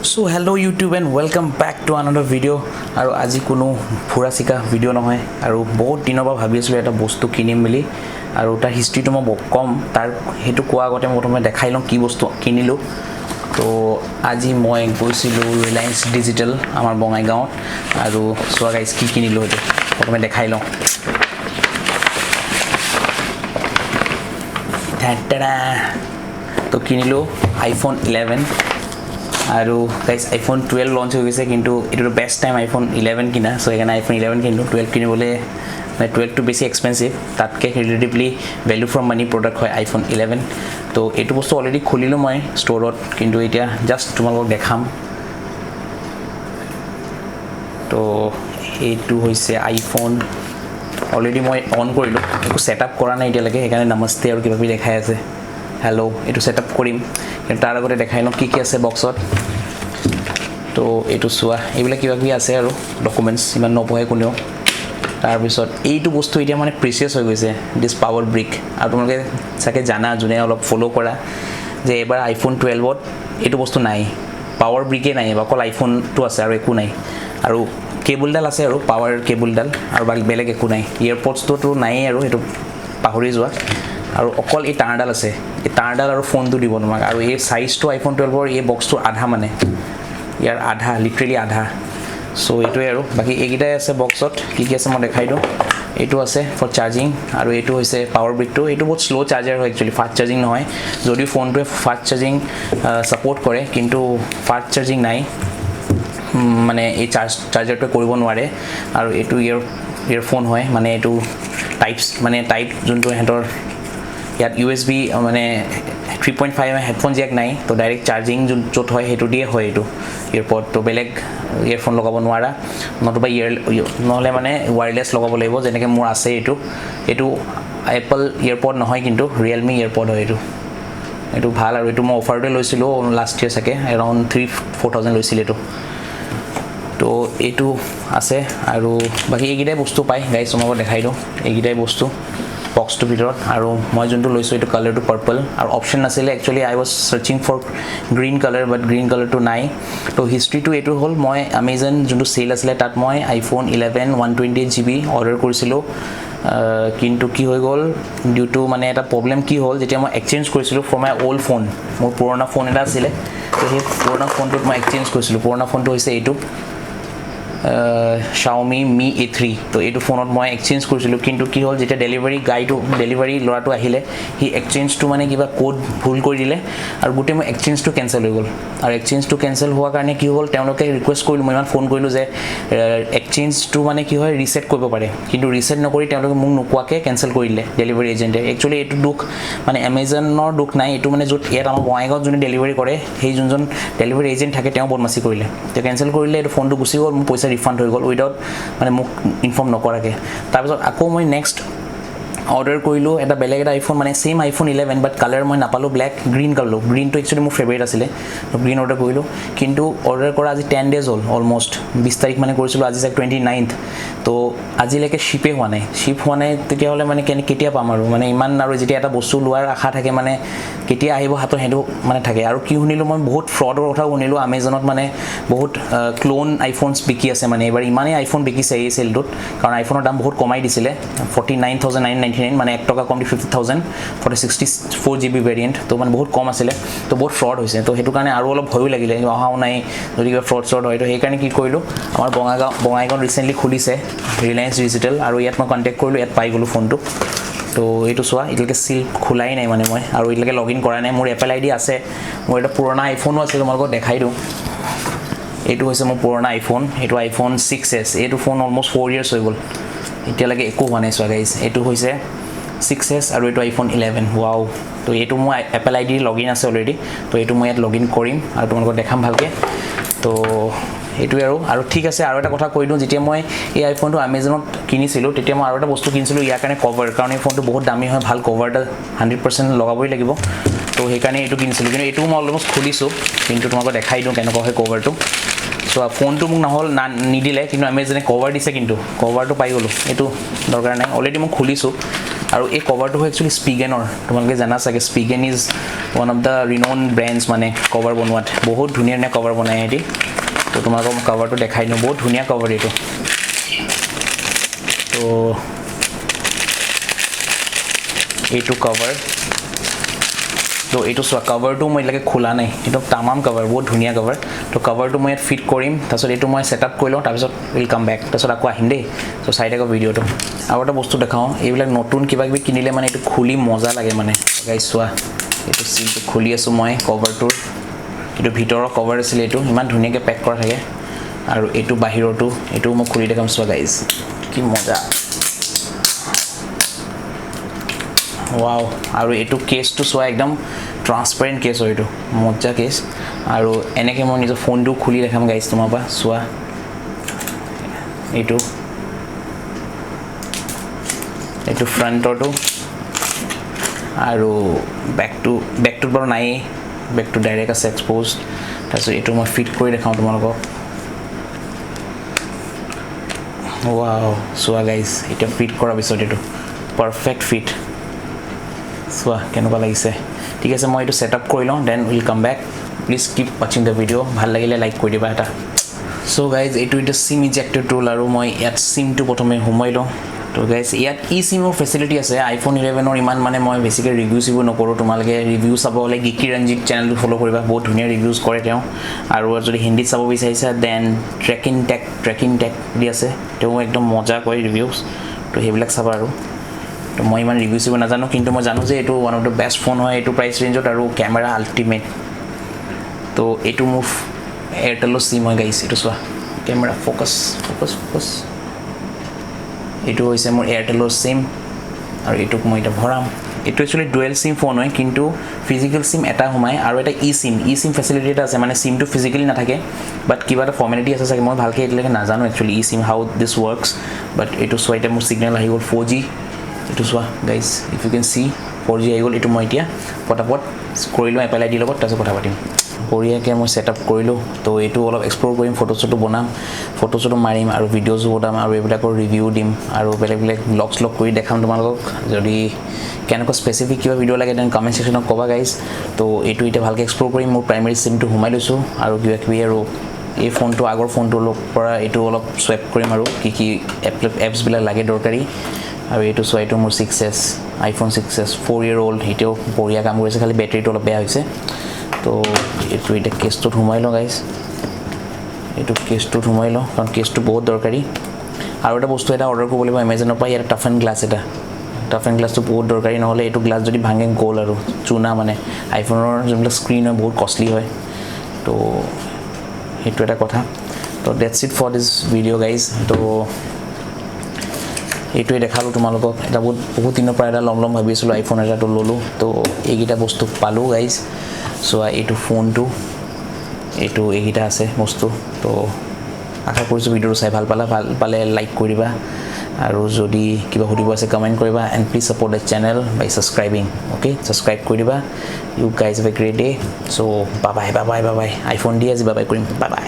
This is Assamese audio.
So hello YouTube and welcome back to another video আৰু আজি কোনো ফুৰা চিকা ভিডিও নহয় আৰু বহুত দিনৰ পৰা ভাবি আছিলো এটা বস্তু কিনিম বুলি আৰু তাৰ হিষ্ট্ৰীটো মই কম তাৰ হেতু কোৱা আগতে মই প্ৰথমে দেখাই লম কি বস্তু কিনিলো তো আজি মই গৈছিলো ৰিলায়েন্স ডিজিটেল আমাৰ বঙাইগাঁৱত আৰু সোৱা গাইস কি কিনিলো হেতু প্ৰথমে দেখাই লম ঠাটাৰা তো কিনিলো আইফোন 11 আৰু গাইস আইফোন 12 লঞ্চ হৈ গৈছে কিন্তু ইটো বেষ্ট টাইম আইফোন 11 কিনা সো এখানে আইফোন 11 কিনিলো 12 কিনিবলে 12 টু বেছি এক্সপেন্সিভ তাতকে relatively value from money product হয় আইফোন 11 তো এটো বস্তু অলৰেডি খুলিলো মই ষ্টৰত কিন্তু এতিয়া জাস্ট তোমালোকক দেখাম তো এটো হৈছে আইফোন অলৰেডি মই অন কৰিলো একো সেটআপ কৰা নাই এতিয়া লাগে এখানে নমস্তে আৰু কিবা বি দেখাই আছে हेलो एटू सेटअप करिम কিন্তু তাৰ আগতে দেখাই লম কি কি আছে বক্সত তো এটু সোয়া এইবিলাক কিবা কি আছে আৰু ডকুমেন্টস ইমান নপঢ়ে কোনেও তাৰ পিছত এইটো বস্তু এতিয়া মানে প্ৰিচিয়াস হৈ গৈছে দিস পাৱাৰ ব্ৰিক আৰু তোমালোকে চাকে জানা জুনে অলপ ফলো কৰা যে এবাৰ আইফোন 12 ত এইটো বস্তু নাই পাৱাৰ ব্ৰিকে নাই অকল আইফোন টো আছে আৰু একো নাই আৰু কেবলডাল আছে আৰু পাৱাৰ কেবলডাল আৰু বেলেগ একো নাই ইয়াৰপডস তো নাই আৰু এটো পাহৰি যোৱা আৰু অকল এই টাৰডাল আছে এই টাৰডাল আৰু ফোনটো দিব তোমাক আৰু এই সাইজটো আইফোন 12 ৰ এই বক্সটো আধা মানে ইয়াৰ আধা লিটাৰেলি আধা সো এটোই আৰু বাকি এইগিটাই আছে বক্সত কি কি আছে মই দেখাই দিও এটো আছে ফৰ চাৰ্জিং আৰু এটো হৈছে পাৱাৰ ব্ৰিকটো এটো বহুত স্লো চাৰ্জাৰ হয় একচুয়ালি ফাস্ট চাৰ্জিং নহয় যদি ফোনটোৱে ফাস্ট চাৰ্জিং সাপোৰ্ট কৰে কিন্তু ফাস্ট চাৰ্জিং নাই মানে এই চাৰ্জাৰটো কৰিব নোৱাৰে আৰু এটো ইয়াৰফোন হয় মানে এটো টাইপস মানে টাইপ যোনটো হেতৰ ইয়াত USB মানে 3.5 এম হেডফোন জ্যাক নাই তো ডাইৰেক্ট চাৰ্জিং য'ত হয় হেতু দিয়ে হয় এটো এয়াৰপড তো বেলেগ ইয়াৰফোন লগাব নোৱাৰা নতুবা নহলে মানে ওয়্যাৰলেস লগাব লাগিব যেনেকে মোৰ আছে এটো এপল ইয়াৰপড নহয় কিন্তু Realme ইয়াৰপড হয় এটো ভাল আৰু এটো মই অফাৰতে লৈছিলো লাষ্ট ইয়াৰ সাকে अराउंड 3-4000 লৈছিল এটো তো এটো আছে আৰু বাকি এইগিটাই বস্তু পাই গাইস তোমাক দেখাই দিও এইগিটাই বস্তু বক্স টু ভিতৰত আৰু মই যোনটো লৈছো এটো কালাৰটো পাৰ্পল আৰু অপচন আছিল actually I was searching for green colour but green কালাৰটো নাই তো হিষ্ট্ৰীটো এটো হল মই Amazon যোনটো সেল আছিল তাত মই আইফোন 11 128GB অৰ্ডাৰ কৰিছিলো কিন্তু কি হৈ গল ডিউ টু মানে এটা প্ৰবলেম কি হল যেতিয়া মই এক্সচেঞ্জ কৰিছিলো ফৰ মাই ওল্ড ফোন মোৰ পুৰণা ফোন এটা আছিল তো সেই পুৰণা ফোনটো মই এক্সচেঞ্জ কৰিছিলো পুৰণা ফোনটো হৈছে এটো Xiaomi Mi A3 তো এটো ফোনত মই এক্সচেঞ্জ কৰিছিলো কিন্তু কি হল যেটা ডেলিভাৰি লৰাটো আহিলে হি এক্সচেঞ্জটো মানে কিবা কোড ভুল কৰি দিলে আৰু গুটে মই এক্সচেঞ্জটো ক্যান্সেল হৈ গল আৰু এক্সচেঞ্জটো ক্যান্সেল হোৱা কাৰণে কি হল তেওঁলোকে ৰিকুৱেষ্ট কৰিলো মই ফোন কৰিলো যে এক্সচেঞ্জটো মানে কি হয় ৰিসেট কৰিব পাৰে কিন্তু ৰিসেট নকৰি তেওঁলোকে মোক নোকোৱাকে ক্যান্সেল কৰি দিলে ডেলিভাৰি এজেন্টে একচুয়ালি এটো দুখ মানে Amazonৰ দুখ নাই এটো মানে যত ইয়াত আমাৰ বঙাইগাঁৱত যোনে ডেলিভাৰি কৰে সেই যোনজন ডেলিভাৰি এজেন্ট থাকে তেওঁ বদমাসি কৰিলে তে ক্যান্সেল কৰিলে এটো ফোনটো গুছি গল মোৰ পইচা ৰিফান্ড হৈ গল উইদাউট মানে মোক ইনফৰ্ম নকৰাকে তাৰ পিছত আকৌ মই নেক্সট অৰ্ডাৰ কৰিলো এটা বেলেগ এটা আইফোন মানে সেম আইফোন 11 বাট কালাৰ মই নাপালো ব্ল্যাক গ্ৰীন কালাৰ গ্ৰীনটো একচুয়ালি মোৰ ফেভাৰিট আছিল তো গ্ৰীন অৰ্ডাৰ কৰিলো কিন্তু অৰ্ডাৰ কৰা আজি 10 ডেজ হল অলমোস্ট 20 তাৰিখ মানে কৰিছিলো আজি 29th তো আজিলৈকে শিপে হোৱা নাই তেতিয়া হলে মানে কেতিয়া পাম আৰু মানে ইমান আৰু যেতিয়া এটা বস্তু লোৱাৰ আশা থাকে মানে কেতিয়া আহিব হাতৰ হেতু মানে থাকে আৰু কি শুনিলো মই বহুত ফ্ৰডৰ কথা শুনিলো Amazonত মানে বহুত ক্লোন আইফোনস বিকি আছে মানে এবাৰ ইমানে আইফোন বিকিছে এই সেলটোত কাৰণ আইফোনৰ দাম বহুত কমাই দিছিলে 49999 মানে 1 টকা কম দি 50000 for 64GB ভেৰিয়েন্ট তো মানে বহুত কম আছিল তো বহুত ফ্ৰড হৈছে তো হেতু কাৰণে আৰু অলপ ভয়ও লাগিলে অহাও নাই যদি ফ্ৰড হয় তো সেই কাৰণে কি কৰিলো আমাৰ বঙাইগাঁও ৰিসেন্টলি খুলিছে ৰিলায়েন্স ডিজিটেল আৰু ইয়াত মই কন্টাক্ট কৰিলো ইয়াত পাই গলো ফোনটো তো এটো সোয়া ইলকে সিল খোলাই নাই মানে মই আৰু ইলকে লগইন কৰা নাই মোৰ এপল আইডি আছে মোৰ এটা পুৰণা আইফোনো আছে তোমালোকক দেখাই দিও এটো হৈছে মোৰ পুৰণা আইফোন এটো আইফোন 6s এটো ফোন অলমোস্ট 4 ইয়াৰ্স হৈ গল এতিয়া লাগে একো হোৱা নাই সোয়া গাইস এটো হৈছে 6s আৰু এটো আইফোন 11 ওয়াও তো এটো মই এপল আইডি লগইন আছে অলৰেডি তো এটো মই ইয়াত লগইন কৰিম আৰু তোমালোকক দেখাম ভালকে তো এটো আৰু ঠিক আছে আৰু এটা কথা কৈ দিও যেতিয়া মই এই আইফোনটো Amazonত কিনিছিলো তেতিয়া মই আৰু এটা বস্তু কিনিছিলো ইয়াৰ কাৰণে কভাৰ কাৰণ এই ফোনটো বহুত দামী হয় ভাল কভাৰটা 100% লগাবই লাগিব তো সেই কাৰণে এটো কিনিছিলো কিন্তু এটো মই অলমোস্ট খুলিছো কিন্তু তোমাক দেখাই দিও কেনেকুৱা হয় কভাৰটো সো ফোনটো মোক নহল নিদিলে কিন্তু Amazone কভাৰ দিছে কিন্তু কভাৰটো পাই গলো এটো দৰকাৰ নাই অলৰেডি মই খুলিছো আৰু এই কভাৰটো হয় একচুৱেলি স্পিগেনৰ তোমালোকে জানা চাগে Spigen is one of the renowned brands মানে কভাৰ বনোৱাত বহুত ধুনীয়া ধুনীয়া কভাৰ বনায় সিহঁতি তো তোমালোকক কভাৰটো দেখাই দিওঁ বহুত ধুনীয়া কভাৰ এইটো তো এইটো কভাৰ তো এইটো চোৱা কভাৰটো মই এতিয়ালৈকে খোলা নাই এইটো তামাম কভাৰ বহুত ধুনীয়া কভাৰ তো কভাৰটো মই ইয়াত ফিট কৰিম তাৰপিছত এইটো মই ছেট আপ কৰি লওঁ তাৰপিছত উইল কাম বেক তাৰপিছত আকৌ আহিম দেই তো চাই থাকক ভিডিঅ'টো আৰু এটা বস্তু দেখাওঁ এইবিলাক নতুন কিবা কিবি কিনিলে মানে এইটো খুলি মজা লাগে মানে গাইজ চোৱা এইটো চিলটো খুলি আছোঁ মই কভাৰটোৰ এইটো ভিতৰৰ কভাৰ আছিলে এইটো ইমান ধুনীয়াকৈ পেক কৰা থাকে আৰু এইটো বাহিৰতো এইটো মই খুলি দেখাম চোৱা গাইজ কি মজা ৱাও আৰু এইটো কেছটো চোৱা একদম ট্ৰান্সপাৰেণ্ট কেছ হয় এইটো মজা কেছ আৰু এনেকৈ মই নিজৰ ফোনটো খুলি দেখাম গাইজ তোমাৰ পৰা চোৱা এইটো ফ্ৰণ্টৰটো আৰু বেকটোত বাৰু নায়েই বেকটো ডাইৰেক্ট আছে এক্সপ'জ তাৰপিছত এইটো মই ফিট কৰি দেখাওঁ তোমালোকক ৱাও চোৱা গাইজ এতিয়া ফিট কৰাৰ পিছত এইটো পাৰফেক্ট ফিট চোৱা কেনেকুৱা লাগিছে ঠিক আছে মই এইটো ছেট আপ কৰি লওঁ then will come back please keep ৱাচিং দ্য ভিডিঅ' ভাল লাগিলে লাইক কৰি দিবা এটা চ' গাইজ এইটো এতিয়া চিম ইজেক্টৰ টুল আৰু মই ইয়াত চিমটো প্ৰথমে সোমাই লওঁ তো গাইজ ইয়াত ই চিমৰ ফেচিলিটি আছে আইফোন 11ৰ ইমান মানে মই বেছিকৈ ৰিভিউ চিভিউ নকৰোঁ তোমালোকে ৰিভিউ চাব হ'লে গিকি ৰঞ্জিত চেনেলটো ফ'ল' কৰিবা বহুত ধুনীয়া ৰিভিউজ কৰে তেওঁ আৰু যদি হিন্দীত চাব বিচাৰিছা দেন ট্ৰেকিং টেক বুলি আছে তেওঁ একদম মজা কৰে ৰিভিউজ তো সেইবিলাক চাবা আৰু তো মই ইমান ৰিভিউ চিভিউ নাজানো কিন্তু মই জানো যে এইটো one of the best phone হয় এইটো প্ৰাইচ ৰেঞ্জত আৰু কেমেৰা আল্টিমেট তো এইটো মোৰ এয়াৰটেলৰ চিম হয় গাইছ এইটো চোৱা কেমেৰা ফ'কাছ এইটো হৈছে মোৰ এয়াৰটেলৰ চিম আৰু এইটোক মই এতিয়া ভৰাম এইটো একচুৱেলি ডুৱেল চিম ফোন হয় কিন্তু ফিজিকেল চিম এটা সোমায় আৰু এটা ই চিম ফেচিলিটি এটা আছে মানে চিমটো ফিজিকেলি নাথাকে বাট কিবা এটা ফৰ্মেলিটি আছে চাগে মই ভালকৈ এতিয়ালৈকে নাজানো একচুৱেলি ই চিম হাউ দিছ ৱৰ্কছ বাট এইটো চোৱা এতিয়া মোৰ ছিগনেল আহি গ'ল 4G এইটো চোৱা guys if you can see 4G আহি গ'ল এইটো মই এতিয়া পটাপট কৰি লওঁ এপল আইডিৰ লগত তাৰপিছত কথা পাতিম বঢ়িয়াকৈ মই ছেট আপ কৰিলোঁ তো এইটো অলপ এক্সপ্ল'ৰ কৰিম ফটো চটো বনাম ফটো চটো মাৰিম আৰু ভিডিঅ'জো বনাম আৰু এইবিলাকৰ ৰিভিউ দিম আৰু বেলেগ ব্লগ কৰি দেখাম তোমালোকক যদি কেনেকুৱা স্পেচিফিক কিবা ভিডিঅ' লাগে দেন কমেণ্ট ছেকশ্যনত ক'বা গাইজ তো এইটো এতিয়া ভালকৈ এক্সপ্ল'ৰ কৰিম মোৰ প্ৰাইমেৰী চিমটো সোমাই লৈছোঁ আৰু কিবা কিবি আৰু এই ফোনটো আগৰ ফোনটোৰ পৰা এইটো অলপ চুৱাইপ কৰিম আৰু কি এপছবিলাক লাগে দৰকাৰী আৰু এইটো চোৱা এইটো মোৰ 6S iPhone 6S 4 year old এতিয়াও বঢ়িয়া কাম কৰিছে খালি বেটেৰীটো অলপ বেয়া হৈছে তো এইটো এতিয়া কেছটোত সোমাই লওঁ গাইজ এইটো কেছটোত সোমাই লওঁ কাৰণ কেছটো বহুত দৰকাৰী আৰু এটা বস্তু এটা অৰ্ডাৰ কৰিব লাগিব এমেজনৰ পৰা ইয়াত টাফ এণ্ড গ্লাছটো বহুত দৰকাৰী নহ'লে এইটো গ্লাছ যদি ভাঙে গ'ল আৰু চুনা মানে আইফোনৰ যোনবিলাক স্ক্ৰীণ হয় বহুত কষ্টলি হয় তো সেইটো এটা কথা তো that's it for this video' guys তো এইটোৱে দেখালোঁ তোমালোকক এটা বহুত দিনৰ পৰা এটা ল'ম ভাবি আছিলোঁ আইফোন এটাটো ল'লোঁ তো এইকেইটা বস্তু পালোঁ গাইজ চোৱা এইটো ফোনটো এইকেইটা আছে বস্তু তো আশা কৰিছোঁ ভিডিঅ'টো চাই ভাল পালে লাইক কৰি দিবা আৰু যদি কিবা সুধিব আছে কমেণ্ট কৰিবা and please support the channel by subscribing okay subscribe কৰি দিবা you guys have a great day so' bye bye iPhone দি আজি বাই কৰিম বাই